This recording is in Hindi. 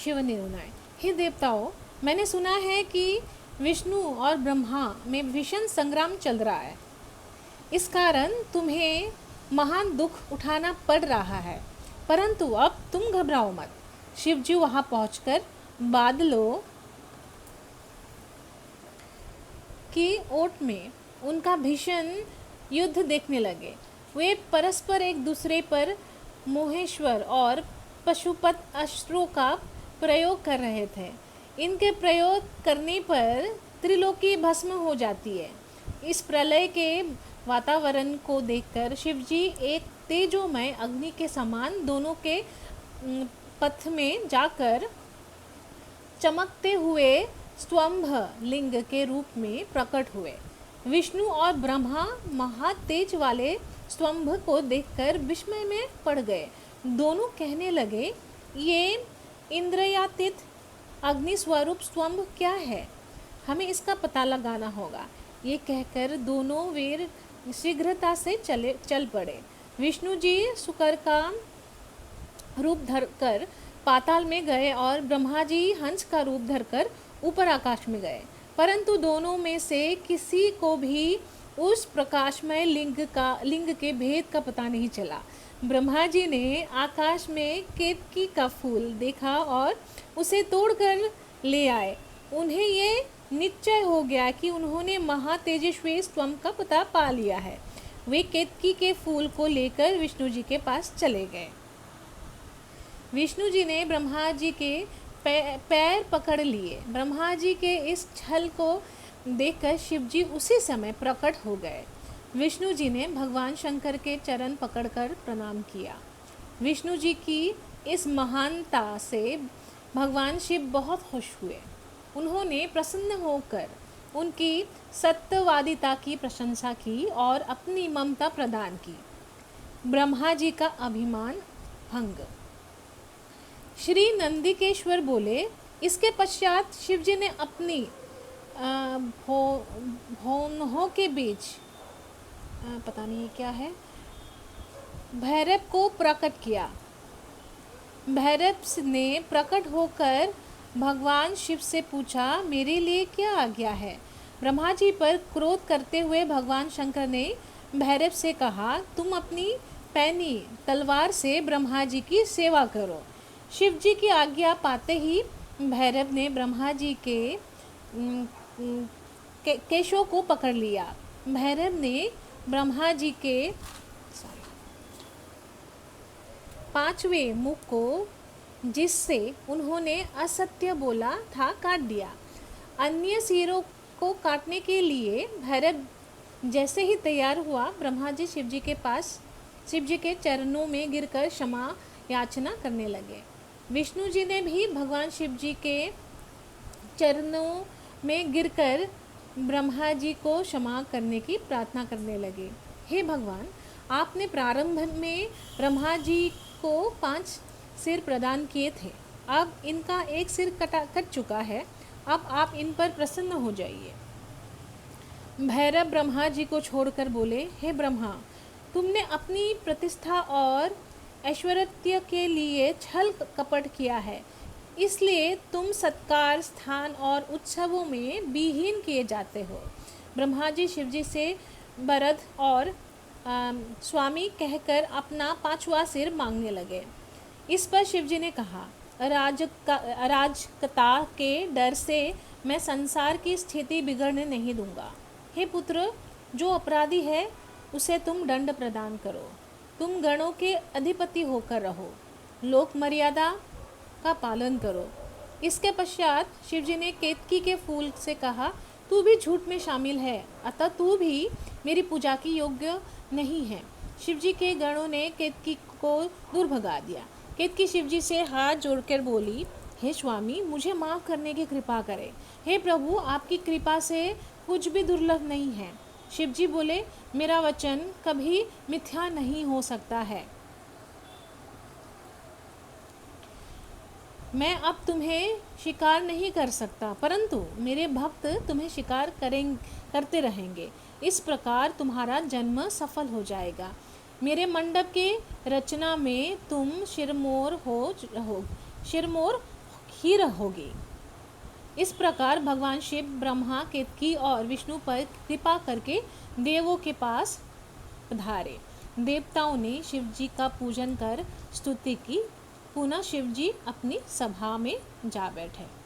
शिव निर्णय। हे देवताओं, मैंने सुना है कि विष्णु और ब्रह्मा में भीषण संग्राम चल रहा है। इस कारण तुम्हें महान दुख उठाना पड़ रहा है, परंतु अब तुम घबराओ मत। शिवजी वहां पहुंचकर बादलों की ओट में उनका भीषण युद्ध देखने लगे। वे परस्पर एक दूसरे पर मोहेश्वर और पशुपत अस्त्रों का प्रयोग कर रहे थे। इनके प्रयोग करने पर त्रिलोकी भस्म हो जाती है। इस प्रलय के वातावरण को देखकर शिवजी एक तेजोमय अग्नि के समान दोनों के पथ में जाकर चमकते हुए स्वयंभ लिंग के रूप में प्रकट हुए। विष्णु और ब्रह्मा महातेज वाले स्वयंभ को देखकर विस्मय में पड़ गए। दोनों कहने लगे, ये इंद्रियातीत अग्नि स्वरूप स्वयंभ क्या है? हमें इसका पता लगाना होगा। ये कहकर दोनों वीर शीघ्रता से चल पड़े। विष्णु जी शुकर का रूप धरकर पाताल में गए और ब्रह्मा जी हंस का रूप धरकर ऊपर आकाश में गए, परंतु दोनों में से किसी को भी उस प्रकाशमय लिंग के भेद का पता नहीं चला। ब्रह्मा जी ने आकाश में केतकी का फूल देखा और उसे तोड़कर ले आए। उन्हें ये निश्चय हो गया कि उन्होंने महातेजस्वी स्वयं का पता पा लिया है। वे केतकी के फूल को लेकर विष्णु जी के पास चले गए। विष्णु जी ने ब्रह्मा जी के पैर पकड़ लिए। ब्रह्मा जी के इस छल को देखकर शिव जी उसी समय प्रकट हो गए। विष्णु जी ने भगवान शंकर के चरण पकड़कर प्रणाम किया। विष्णु जी की इस महानता से भगवान शिव बहुत खुश हुए। उन्होंने प्रसन्न होकर उनकी सत्यवादिता की प्रशंसा की और अपनी ममता प्रदान की। ब्रह्मा जी का अभिमान भंग। श्री नंदिकेश्वर बोले, इसके पश्चात शिवजी ने अपनी भौहों के बीच पता नहीं क्या है भैरव को प्रकट किया। भैरव ने प्रकट होकर भगवान शिव से पूछा, मेरे लिए क्या आज्ञा है? ब्रह्मा जी पर क्रोध करते हुए भगवान शंकर ने भैरव से कहा, तुम अपनी पैनी तलवार से ब्रह्मा जी की सेवा करो। शिव जी की आज्ञा पाते ही भैरव ने ब्रह्मा जी के केशों को पकड़ लिया। भैरव ने ब्रह्मा जी के 5वें मुख को, जिससे उन्होंने असत्य बोला था, काट दिया। अन्य सिरों को काटने के लिए भैरव जैसे ही तैयार हुआ, ब्रह्मा जी शिव जी के चरणों में गिरकर क्षमा याचना करने लगे। विष्णु जी ने भी भगवान शिव जी के चरणों में गिरकर ब्रह्मा जी को क्षमा करने की प्रार्थना करने लगे। हे भगवान, आपने प्रारंभ में ब्रह्मा जी को 5 सिर प्रदान किए थे। अब इनका एक सिर कट चुका है। अब आप इन पर प्रसन्न हो जाइए। भैरव ब्रह्मा जी को छोड़कर बोले, हे ब्रह्मा, तुमने अपनी प्रतिष्ठा और ऐश्वर्य के लिए छल कपट किया है, इसलिए तुम सत्कार, स्थान और उत्सवों में विहीन किए जाते हो। ब्रह्मा जी शिव जी से वरद और स्वामी कहकर अपना 5वां सिर मांगने लगे। इस पर शिव जी ने कहा, अराजकता के डर से मैं संसार की स्थिति बिगड़ने नहीं दूंगा। हे पुत्र, जो अपराधी है उसे तुम दंड प्रदान करो। तुम गणों के अधिपति होकर रहो, लोक मर्यादा का पालन करो। इसके पश्चात शिवजी ने केतकी के फूल से कहा, तू भी झूठ में शामिल है, अतः तू भी मेरी पूजा की योग्य नहीं है। शिवजी के गणों ने केतकी को दूर भगा दिया। केतकी शिवजी से हाथ जोड़कर बोली, हे स्वामी, मुझे माफ़ करने की कृपा करें। हे प्रभु, आपकी कृपा से कुछ भी दुर्लभ नहीं है। शिवजी बोले, मेरा वचन कभी मिथ्या नहीं हो सकता है। मैं अब तुम्हें शिकार नहीं कर सकता, परंतु मेरे भक्त तुम्हें शिकार करते रहेंगे। इस प्रकार तुम्हारा जन्म सफल हो जाएगा। मेरे मंडप के रचना में तुम शिरमोर ही रहोगे। इस प्रकार भगवान शिव ब्रह्मा की और विष्णु पर कृपा करके देवों के पास पधारे। देवताओं ने शिव जी का पूजन कर स्तुति की। पुनः शिव जी अपनी सभा में जा बैठे।